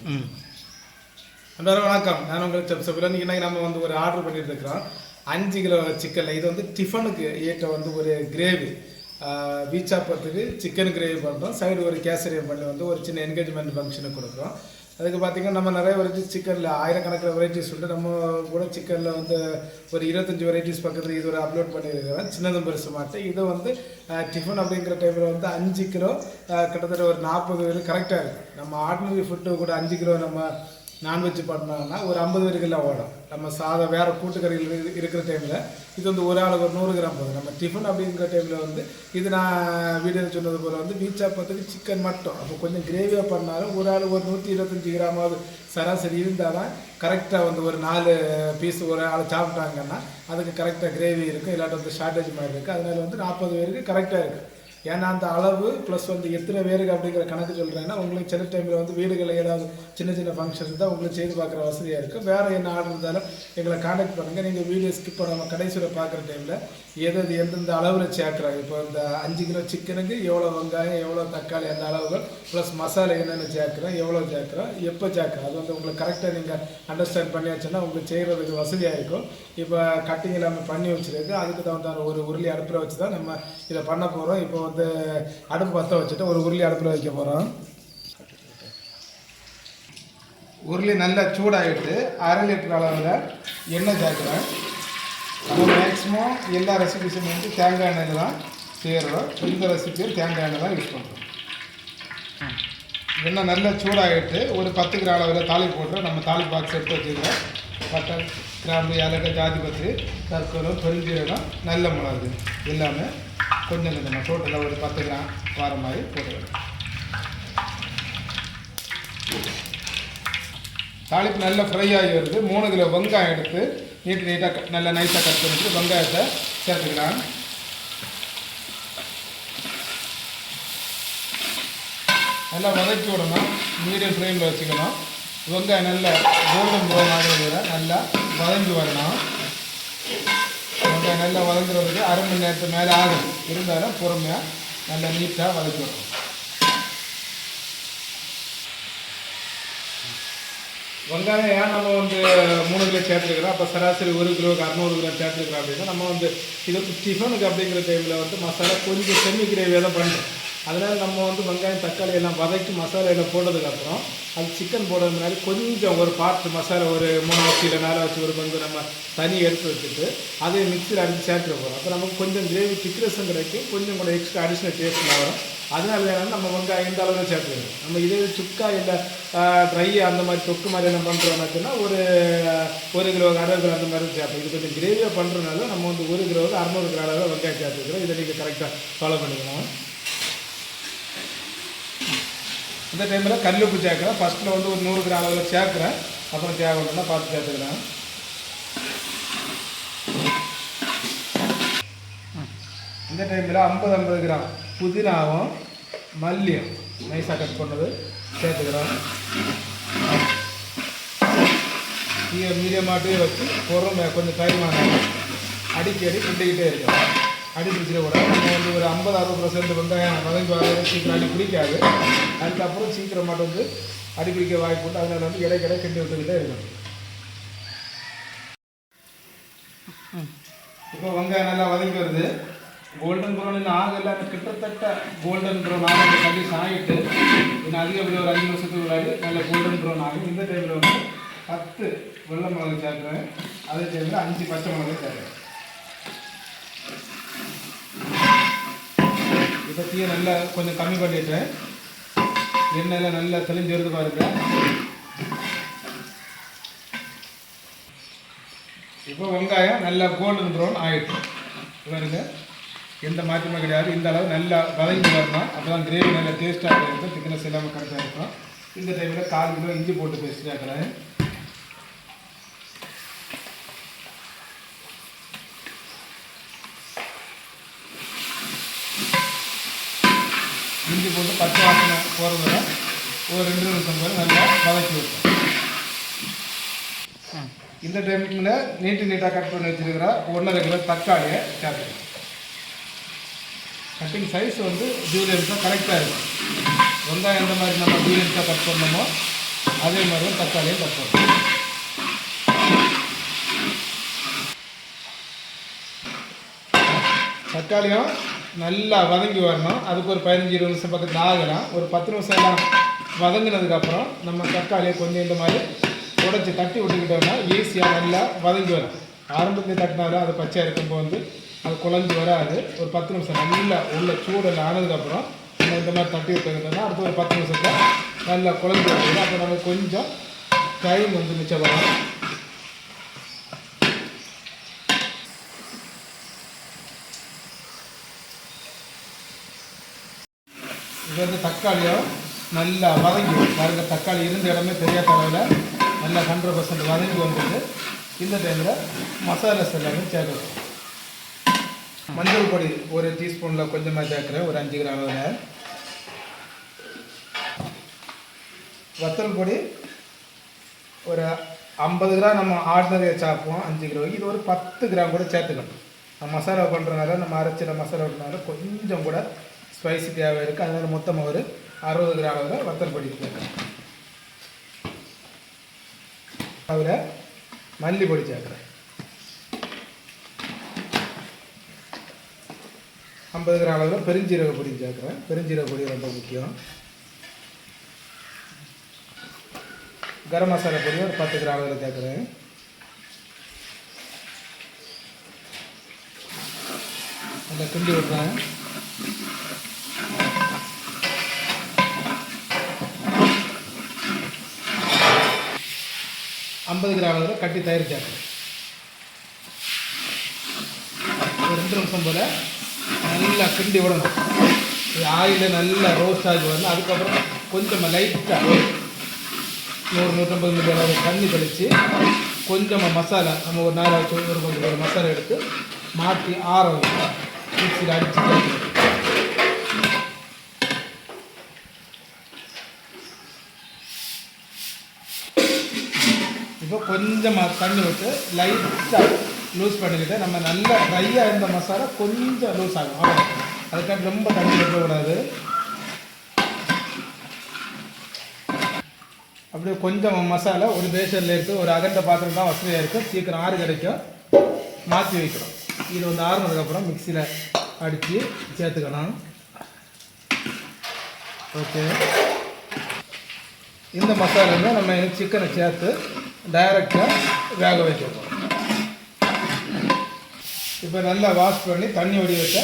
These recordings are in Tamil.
அன்பான வணக்கம். நான் உங்கள் செப் செப்பில் இன்றைக்கி நம்ம வந்து ஒரு ஆர்டர் பண்ணிட்டு இருக்கிறோம். 5 கிலோ சிக்கனில் இது வந்து டிஃபனுக்கு ஏற்ற வந்து ஒரு கிரேவி வீச்சாப்பத்துக்கு சிக்கன் கிரேவி பண்ணுறோம். சைடு ஒரு கேசரியம் பண்ணி வந்து ஒரு சின்ன என்கேஜ்மெண்ட் ஃபங்க்ஷனுக்கு கொடுக்குறோம். அதுக்கு பார்த்திங்கன்னா நம்ம நிறைய வெரைட்டிஸ் சிக்கனில் ஆயிரக்கணக்கில் வெரைட்டிஸ் உண்டு. நம்ம கூட சிக்கனில் வந்து ஒரு 25 வெரைட்டிஸ் பக்கத்தில் இது ஒரு அப்லோட் பண்ணியிருக்கிறோம். சின்னதும் பெருசு மாட்டேன். இதை வந்து டிஃபன் அப்படிங்கிற டைமில் வந்து 5 கிலோ கிட்டத்தட்ட ஒரு 40 பேர் கரெக்டாக இருக்குது. நம்ம ஆர்டினரி ஃபுட்டு கூட 5 கிலோ நம்ம நான்வெஜ் பண்ணோம்னா ஒரு 50 பேருக்குலாம் ஓடும். நம்ம சாதம் வேறு கூட்டுக்கறிகள் இருக்கிற டைமில் இது வந்து ஒரு ஆளுக்கு ஒரு 100 கிராம் போதும். நம்ம டிஃபன் அப்படிங்கிற டைமில் வந்து இது நான் வீடியோ சொன்னது போல் வந்து வீச்சாப்பத்துக்கு சிக்கன் மட்டும் அப்போ கொஞ்சம் கிரேவியாக பண்ணாலும் ஒரு ஆள் ஒரு 125 கிராமாவது சராசரி இருந்தால் தான் கரெக்டாக வந்து ஒரு 4 பீஸ் ஒரு ஆள் சாப்பிட்டாங்கன்னா அதுக்கு கரெக்டாக கிரேவி இருக்குது. இல்லாட்டி வந்து ஷார்ட்டேஜ் மாதிரி இருக்குது. அதனால வந்து 40 பேருக்கு கரெக்டாக இருக்குது. ஏன்னா அந்த அளவு ப்ளஸ் வந்து எத்தனை பேருக்கு அப்படிங்கிற கணக்கு சொல்கிறேன்னா உங்களுக்கு சில டைமில் வந்து வீடுகளில் ஏதாவது சின்ன சின்ன ஃபங்க்ஷன்ஸ் தான் உங்களுக்கு செய்து பார்க்குற வசதியாக இருக்குது. வேறு என்ன ஆர்டர் இருந்தாலும் எங்களை காண்டாக்ட் பண்ணுங்கள். நீங்கள் வீடியோ ஸ்கிப் பண்ணாமல் கடைசியில் பார்க்குற டைமில் எந்தெந்த அளவில் சேர்க்குறாங்க. இப்போ இந்த 5 கிலோ சிக்கனுக்கு எவ்வளோ வெங்காயம் எவ்வளோ தக்காளி அந்த அளவுகள் ப்ளஸ் மசாலா என்னென்ன சேர்க்குறோம் எவ்வளோ சேர்க்குறோம் எப்போ சேர்க்குறோம் அது வந்து உங்களுக்கு கரெக்டாக நீங்கள் அண்டர்ஸ்டாண்ட் பண்ணியாச்சுன்னா உங்களுக்கு செய்கிறதுக்கு வசதியாக இருக்கும். இப்போ கட்டிங் எல்லாமே பண்ணி வச்சுருக்கு. அதுக்கு தகுந்த ஒரு உருளி அடுப்பில் வச்சு தான் நம்ம இதை பண்ண போகிறோம். இப்போ வந்து அடுப்பு பற்ற வச்சுட்டு ஒரு உருளி அடுப்பில் வைக்க போகிறோம். உருளி நல்லா சூடாகிட்டு 1/2 லிட்டர் அளவில் எண்ணெய் சேர்க்குறேன். நம்ம மேக்ஸிமம் எல்லா ரெசிபிஸும் வந்து தேங்காய் எண்ணெயில் தான் செய்கிறோம். இந்த ரெசிபியும் தேங்காய் எண்ணெய் தான் யூஸ் பண்ணுறோம். எண்ணெய் நல்லா சூடாகிட்டு ஒரு 10 கிராம் அளவில் தாளிப்பு போட்டு நம்ம தாளிப்பு பாக்ஸ் எடுத்து வச்சுக்கிறோம். பட்டை கிராம்பு ஏலக்காய் ஜாதிபத்திரி கற்கூரம் பெருஞ்சீரகம் நல்ல மிளகு எல்லாமே கொஞ்சம் கொஞ்சமாக டோட்டலாக ஒரு 10 கிராம் வர மாதிரி போட்டுக்கிறோம். தாளிப்பு நல்லா ஃப்ரை ஆகி வருது. 3 கிலோ வெங்காயம் எடுத்து நீட்டாக நல்லா நைஸாக கட் பண்ணிட்டு வெங்காயத்தை சேர்த்துக்கலாம். நல்லா வதக்கி விடணும். மீடியம் ஃப்ளேமில் வச்சுக்கணும். வெங்காயம் நல்லா கோல்டன் ப்ரௌன் ஆகிறத நல்லா வதங்கி வரணும். வெங்காயம் நல்லா வதங்குறதுக்கு 1/2 மணி நேரத்துக்கு மேலே ஆகும். இருந்தாலும் பொறுமையாக நல்லா நீட்டாக வதக்கி விடணும். வெங்காயம் ஏன் நம்ம வந்து 3 கிலோ சேர்த்துருக்கிறோம். அப்போ சராசரி 1 கிலோவுக்கு 600 கிராம் சேர்த்துருக்கிறோம் அப்படின்னா நம்ம வந்து இது டிஃபனுக்கு அப்படிங்கிற டைமில் வந்து மசாலா கொஞ்சம் செமி கிரேவியாக தான் பண்ணுறோம். அதனால் நம்ம வந்து வெங்காயம் தக்காளி எல்லாம் வதக்கி மசாலா எல்லாம் போட்டதுக்கப்புறம் அது சிக்கன் போடுறது முன்னாடி கொஞ்சம் ஒரு பார்ட் மசாலா ஒரு 3 வச்சு இல்லை 4 வச்சு ஒரு பங்கு நம்ம தனி எடுத்து வச்சுட்டு அதை மிக்சியில் அடித்து சேர்த்துக்க போகிறோம். அப்போ நமக்கு கொஞ்சம் கிரேவி திக்னஸும் கிடைக்கும். கொஞ்சம் கூட எக்ஸ்ட்ரா அடிஷ்னல் டேஸ்ட் வரும். அதனால வேணாலும் நம்ம வெங்காயம் இந்த அளவில் சேர்த்துக்கணும். நம்ம இதே சுக்கா இல்லை ட்ரை அந்த மாதிரி தொக்கு மாதிரி என்ன பண்ணுறோம்னாச்சுன்னா ஒரு 1 கிலோ 1/2 கிலோ அந்த மாதிரி சேர்ப்போம். இது கொஞ்சம் கிரேவியாக பண்ணுறதுனால நம்ம வந்து 1 கிலோவுக்கு 600 கிராம் அளவில் வெங்காயம் சேர்த்துக்கிறோம். இதை நீங்கள் கரெக்டாக ஃபாலோ பண்ணிக்கணும். இந்த டைமில் கல்லுப்பு சேர்க்குறேன். ஃபஸ்ட்டில் வந்து ஒரு 100 கிராம் அளவில் சேர்க்குறேன். அப்புறம் தேவைன்னா பார்த்து சேர்த்துக்கிறேன். இந்த டைமில் 50 கிராம் புதினாவும் மல்லியும் நைஸாக கட் பண்ணது சேர்த்துக்கிறோம். மீடியமாட்டே வச்சு பொறுமை கொஞ்சம் டைம் ஆனாலும் அடிக்கடி கிண்டிக்கிட்டே இருக்கிறோம். அடி பிடிச்சிட கூட நம்ம வந்து ஒரு 50-60% வெங்காயம் வதங்கி வர சீக்கிரம் அடி பிடிக்காது. அதுக்கப்புறம் சீக்கிரம் மட்டும் வந்து அடி பிடிக்க வாய்ப்பு உண்டு. அதனால் வந்து இடைக்கிட கிண்டி விட்டுக்கிட்டே இருக்கணும். இப்போ வெங்காயம் நல்லா வதங்கி வருது. கோல்டன் ப்ரௌன் இன்னும் ஆகலை. கிட்டத்தட்ட கோல்டன் ப்ரௌன் ஆகிற கண்டிஷன் ஆகிட்டு இன்னும் அதிகப்படி ஒரு 5 நிமிஷத்துக்கு முன்னாடி நல்ல கோல்டன் ப்ரௌன் ஆகும். இந்த டைமில் வந்து 10 வெள்ளை மிளகு சேர்க்குறேன். அதே டைமில் 5 பச்சை மிளகு சேர்க்குறேன். இப்போ தீயை நல்லா கொஞ்சம் கம்மி பண்ணிட்டேன். எண்ணெயில் நல்லா தெளிஞ்சு எடுத்து பாருங்க. இப்போ வெங்காயம் நல்லா கோல்டன் ப்ரௌன் ஆகிட்டு பாருங்க. எந்த மாற்றமும் கிடையாது. இந்த அளவு நல்லா வதங்கி வரணும். அப்போ தான் கிரேவி நல்லா டேஸ்ட்டாக இருக்கும். திக்னஸ் எல்லாமே கரெக்டாக இருக்கும். இந்த டைமில் 1/4 கிலோ இஞ்சி போட்டு பேஸ்ட் சேர்க்குறேன். இஞ்சி போட்டு பச்சை வாசனை போகிறதுல ஒரு 2 நிமிஷம் போது நல்லா வதக்கி வைப்போம். இந்த டைமில் நீட்டாக கட் பண்ணி வச்சுருக்கிற 1.5 கிலோ தக்காளியை சேர்த்துக்கணும். கட்டிங் சைஸ் வந்து ஜூலியன்ஸாக கரெக்டாக இருக்கும். வெங்காயம் எந்த மாதிரி நம்ம ஜூலியன்ஸாக கட் பண்ணணுமோ அதே மாதிரி தான் தக்காளியும் கட் பண்ணணும். தக்காளியும் நல்லா வதங்கி வரணும். அதுக்கு ஒரு 15-20 நிமிஷம் பக்கத்தில் ஆகலாம். ஒரு 10 நிமிஷம் எல்லாம் வதங்கினதுக்கப்புறம் நம்ம தக்காளியை கொஞ்சம் இந்த மாதிரி உடைச்சி தட்டி விட்டுக்கிட்டோம்னா ஈஸியாக நல்லா வதங்கி வரும். ஆரம்பத்தில் தட்டினாலும் அது பச்சையாக இருக்கும்போது வந்து அது குழஞ்சி வராது. ஒரு 10 நிமிஷம் நல்லா உள்ள சூடெல்லாம் ஆனதுக்கப்புறம் நம்ம இந்த மாதிரி தட்டி விட்டுக்கிட்டோம்னா அடுத்து ஒரு 10 நிமிஷத்தில் நல்லா குழஞ்சி வருது. அப்போ நம்ம கொஞ்சம் டைம் வந்து மிச்சப்படும். இது வந்து தக்காளியும் நல்லா வதங்கி பாருங்க. தக்காளி இருந்த இடமே தெரியாத அளவில் நல்லா 100% வதங்கி வந்துட்டு இந்த டைமில் மசாலாஸ் எல்லாமே சேர்க்கணும். மஞ்சள் பொடி ஒரு டீஸ்பூனில் கொஞ்சமாக சேர்க்குறேன், ஒரு 5 கிராம் அளவில். வத்தல் பொடி ஒரு 50 கிராம் நம்ம ஆர்டினரியாக சாப்பிடுவோம் 5 கிலோ. இது ஒரு 10 கிராம் கூட சேர்த்துக்கணும். மசாலா பண்ணுறதுனால நம்ம அரைச்சிட மசாலா பண்ணுறதுனால கொஞ்சம் கூட ஸ்பைசி தேவை இருக்குது. அதனால் மொத்தமாக ஒரு 60 கிராம் அளவில் வத்தல் பொடி சேர்க்குறேன். அதில் மல்லி பொடி சேர்க்குறேன். 50 கிராம் அளவில் பெருஞ்சீரக பொடி சேர்க்குறேன். பெருஞ்சீரக பொடி ரொம்ப முக்கியம். கரம் மசாலா பொடி ஒரு 10 கிராம் அளவில் சேர்க்குறேன். நல்லா கிண்டி விடுறேன். 50 கிராம் அளவில் கட்டி தயிர் சேர்க்குறேன். ஒரு 2 நிமிஷம் போல் நல்லா கிண்டி விடணும். ஆயில் நல்லா ரோஸ்ட் ஆகி வரணும். அதுக்கப்புறம் கொஞ்சமாக லைட்டாக 100-150 மில்லி அளவு தண்ணி தெளித்து கொஞ்சமாக மசாலா நம்ம ஒரு நாள் வச்சு ஒரு மசாலா எடுத்து மாற்றி ஆற வைக்கலாம். மிக்சியில் அடித்து இப்போ கொஞ்சமாக தண்ணி விட்டு லைட்டாக லூஸ் பண்ணிக்கிட்டு நம்ம நல்லா ட்ரையாக இருந்த மசாலா கொஞ்சம் லூஸ் ஆகும். அவ்வளோ, அதுக்காக ரொம்ப தண்ணி வைக்கக்கூடாது. அப்படியே கொஞ்சம் மசாலா ஒரு பேஷனில் இருக்குது. ஒரு அகண்ட பாத்திரம் தான் வசதியாக இருக்குது. சீக்கிரம் ஆறு கிடைக்கும். மாற்றி வைக்கிறோம். இது வந்து ஆறுனதுக்கப்புறம் மிக்சியில் அடித்து சேர்த்துக்கணும். ஓகே, இந்த மசாலாவை நம்ம சிக்கனை சேர்த்து டைரெக்டாக வேக வைக்கிறோம். இப்போ நல்லா வாஷ் பண்ணி தண்ணி வடி வச்ச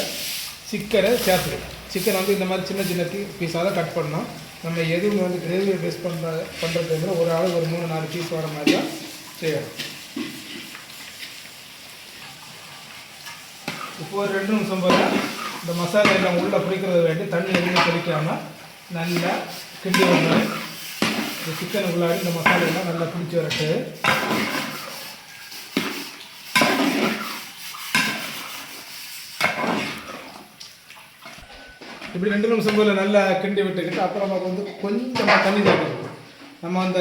சிக்கனை சேர்த்துக்கணும். சிக்கன் வந்து இந்த மாதிரி சின்ன சின்ன பீஸாக தான் கட் பண்ணோம். நம்ம எதுவும் வந்து கிரேவியை பேஸ் பண்ணுறது ஒரு ஆள் ஒரு 3-4 பீஸ் வர மாதிரி தான் செய்யணும். இப்போ ஒரு 2 நிமிஷம் போல இந்த மசாலா எல்லாம் உள்ளே பிடிக்கிறது வேண்டி தண்ணி எதுவுமே தெளிக்காமல் நல்லா கிண்டி வரணும். இந்த சிக்கனுக்குள்ளாடி இந்த மசாலா எல்லாம் நல்லா பிடிச்சி வரட்டு. இப்படி 2 நிமிஷம் போல் நல்லா கிண்டி விட்டுக்கிட்டு அப்புறம் நமக்கு வந்து கொஞ்சமாக தண்ணி தேவைப்படும். நம்ம அந்த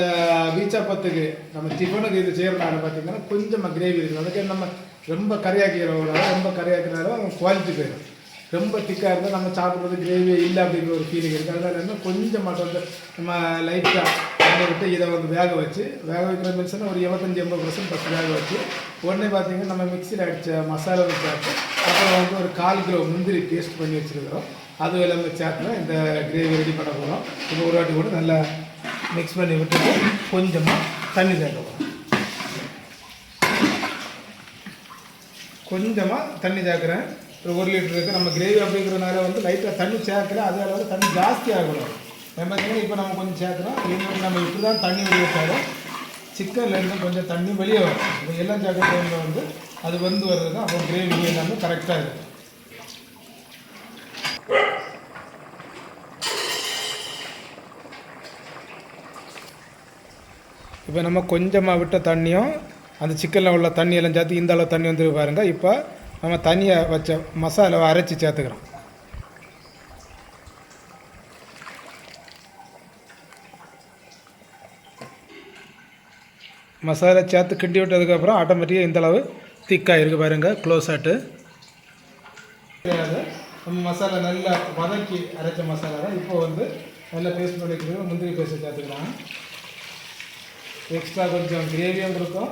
வீச்சாப்பத்துக்கு நம்ம டிஃபனுக்கு இது செய்கிறனால பார்த்திங்கன்னா கொஞ்சமாக கிரேவி இருக்குது. அதுக்கு நம்ம ரொம்ப கறியாக்கிறவங்களால ரொம்ப கறியாக்கிறனால குவாலிட்டி போயிடும். ரொம்ப திக்காக இருந்தால் நம்ம சாப்பிட்றது கிரேவி இல்லை அப்படிங்கிற ஒரு ஃபீலிங் இருக்குது. அதனால் என்ன கொஞ்சமாக வந்து நம்ம லைட்டாக தண்ணி விட்டு இதை வந்து வேக வைக்கிற மீன்ஸ்னா ஒரு 75-80% ஃபஸ்ட் வேக வச்சு உடனே பார்த்திங்கன்னா நம்ம மிக்சியில் அடித்த மசாலா சேர்த்து அப்புறம் வந்து ஒரு 1/4 கிலோ முந்திரி பேஸ்ட் பண்ணி வச்சுருக்கிறோம். அது எல்லாமே சேர்த்துனா இந்த கிரேவி ரெடி பண்ண போகிறோம். இப்போ ஒரு வாட்டி கூட நல்லா மிக்ஸ் பண்ணி விட்டுட்டு கொஞ்சமாக தண்ணி சேர்க்க போகிறோம். கொஞ்சமாக தண்ணி சேர்க்குறேன். ஒரு 1 லிட்டர் இருக்குது. நம்ம கிரேவி அப்படிங்கிறதுனால வந்து லைட்டாக தண்ணி சேர்க்கல. அதே அளவு தண்ணி ஜாஸ்தி ஆகணும். பார்த்தீங்கன்னா இப்போ நம்ம கொஞ்சம் சேர்க்குறோம். இன்னொன்று நம்ம இப்படி தான் தண்ணி வெளியே வச்சாலும் சிக்கன்லேருந்து கொஞ்சம் தண்ணி வெளியே வரும். இப்போ எல்லாம் சேர்க்குற டைமில் வந்து அது வந்து வருதுன்னா அப்போ கிரேவி எல்லாமே கரெக்டாக இருக்குது. இப்போ நம்ம கொஞ்சமாக விட்ட தண்ணியும் அந்த சிக்கனில் உள்ள தண்ணியெல்லாம் சேர்த்து இந்த அளவு தண்ணி வந்துட்டு பாருங்கள். இப்போ நம்ம தனியாக வச்ச மசாலாவை அரைச்சி சேர்த்துக்கிறோம். மசாலா சேர்த்து கிண்டி விட்டதுக்கப்புறம் ஆட்டோமேட்டிக்காக இந்தளவு திக்காக இருக்குது பாருங்கள். க்ளோஸ் ஆட்டு நம்ம மசாலா நல்லா வதக்கி அரைச்ச மசாலா தான் இப்போ வந்து நல்லா பேஸ்ட் பண்ணிக்கிறது. முந்திரி பேஸ்ட் சேர்த்துக்கலாம். எக்ஸ்ட்ரா கொஞ்சம் கிரேவியும் கொடுக்கும்,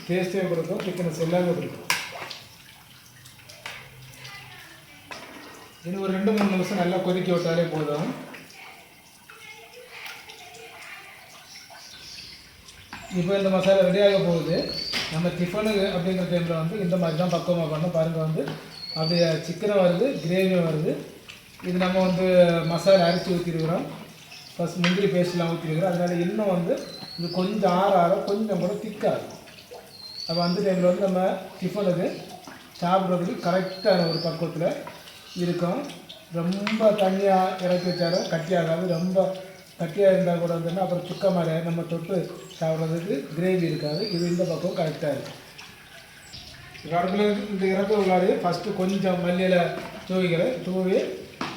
டேஸ்ட்டையும் கொடுக்கும், திக்னஸ் எல்லாமே கொடுக்கும். இன்னும் ஒரு 2-3 நிமிஷம் நல்லா கொதிக்க விட்டாலே போதும். இப்போ இந்த மசாலா ரெடியாக போகுது. நம்ம டிஃபனுக்கு அப்படிங்கிற டைமில் வந்து இந்த மாதிரி தான் பக்குவமாக பண்ணோம். பாருங்கள் வந்து அப்படியே சிக்கனும் வருது, கிரேவியும் வருது. இது நம்ம வந்து மசாலா அரைச்சி ஊற்றிருக்கிறோம், ஃபஸ்ட் முந்திரி பேஸ்ட்லாம் ஊற்றிருக்கிறோம். அதனால் இன்னும் வந்து இது கொஞ்சம் ஆற கொஞ்சம் கூட திக்காகும். அப்போ அந்த டைமில் வந்து நம்ம டிஃபனுக்கு சாப்பிட்றதுக்கு கரெக்டான ஒரு பக்குவத்தில் இருக்கும். ரொம்ப தண்ணியாக இறக்கி வச்சாலும் கட்டியாகாது, ரொம்ப கட்டியாக இருந்தால் கூட வந்துன்னா அப்புறம் சுக்க மாதிரி நம்ம தொட்டு சாப்பிட்றதுக்கு கிரேவி இருக்காது. இது இந்த பக்கம் கரெக்டாக இருக்கும். அடுப்பில் இந்த இறக்க உள்ளாடி ஃபஸ்ட்டு கொஞ்சம் மல்லியில் தூவி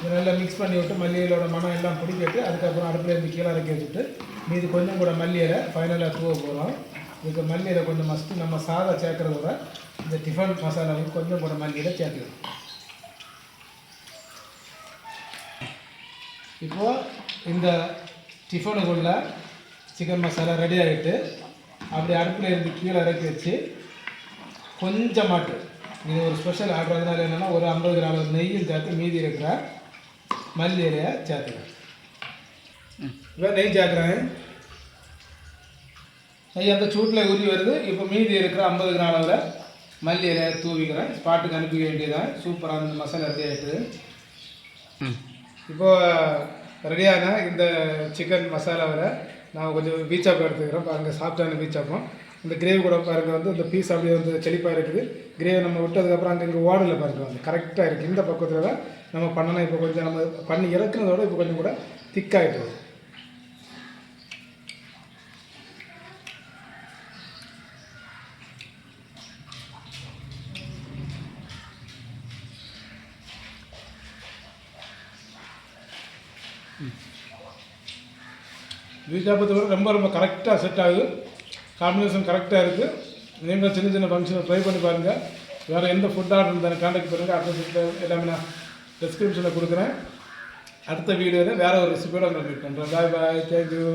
இதை நல்லா மிக்ஸ் பண்ணி விட்டு மல்லியிலோட மனம் எல்லாம் பிடிக்கிட்டு அதுக்கப்புறம் அடுப்பில் இருந்து கீழே இறக்கி வச்சுட்டு மீது கொஞ்சம் கூட மல்லியில் ஃபைனலாக தூவ போகிறோம். இதுக்கு மல்லியில் கொஞ்சம் மஸ்ட்டு நம்ம சாதம் சேர்க்குறத விட இந்த டிஃபன் மசாலாவுக்கு கொஞ்சம் கூட மல்லியில் சேர்த்துக்கணும். இப்போது இந்த டிஃபனுக்குள்ள சிக்கன் மசாலா ரெடி ஆகிட்டு அப்படி அடுப்பில் இருந்து கீழே இறக்கி வச்சு கொஞ்சமாட்டு இது ஒரு ஸ்பெஷல் ஆர்டர். அதனால என்னென்னா ஒரு 50 கிராம் நெய்யும் சேர்த்து மீதி இருக்கிற மல்லி இலையை சேர்த்துக்கிறேன். இப்போ நெய் சேர்க்குறேன். நெய் அந்த சூட்டில் உருவி வருது. இப்போ மீதி இருக்கிற 50 கிராம் அளவில் மல்லி இலையை தூவிக்கிறேன். ஸ்பாட்டுக்கு அனுப்பி வேண்டியதான். சூப்பராக இந்த மசாலா ரெடி ஆகிட்டு இப்போது ரெடியான இந்த சிக்கன் மசாலாவில் நான் கொஞ்சம் பீச்சாப்பம் எடுத்துக்கிறோம். பாருங்கள் சாஃப்டான பீச்சாப்பம். இந்த கிரேவி கூட பாருங்கள் வந்து இந்த பீஸ் அப்படியே வந்து செழிப்பாக இருக்குது. கிரேவி நம்ம விட்டதுக்கப்புறம் அங்கே இங்கே ஓடலை பாருங்கள் வந்து கரெக்டாக இருக்குது. இந்த பக்கத்தில் தான் நம்ம பண்ணணும். இப்போ கொஞ்சம் நம்ம பண்ணி இறக்குனதோட இப்போ கொஞ்சம் கூட திக்காகிட்டு வரும். பீச்சாப்பத்தை விட ரொம்ப கரெக்டாக செட் ஆகுது. காம்பினேஷன் கரெக்டாக இருக்குது. நீங்கள் சின்ன சின்ன ஃபங்க்ஷனை ட்ரை பண்ணி பாருங்கள். வேறு எந்த ஃபுட் ஆர்டர் இருந்தாலும் கான்டாக்ட் பண்ணுங்கள். அட்ரஸ் எல்லாமே நான் டிஸ்கிரிப்ஷனில் கொடுக்குறேன். அடுத்த வீடியோவில் வேறு ஒரு ரெசிபியோட உங்களை மீட் பண்ணுறேன். பாய் பாய், தேங்க்யூ.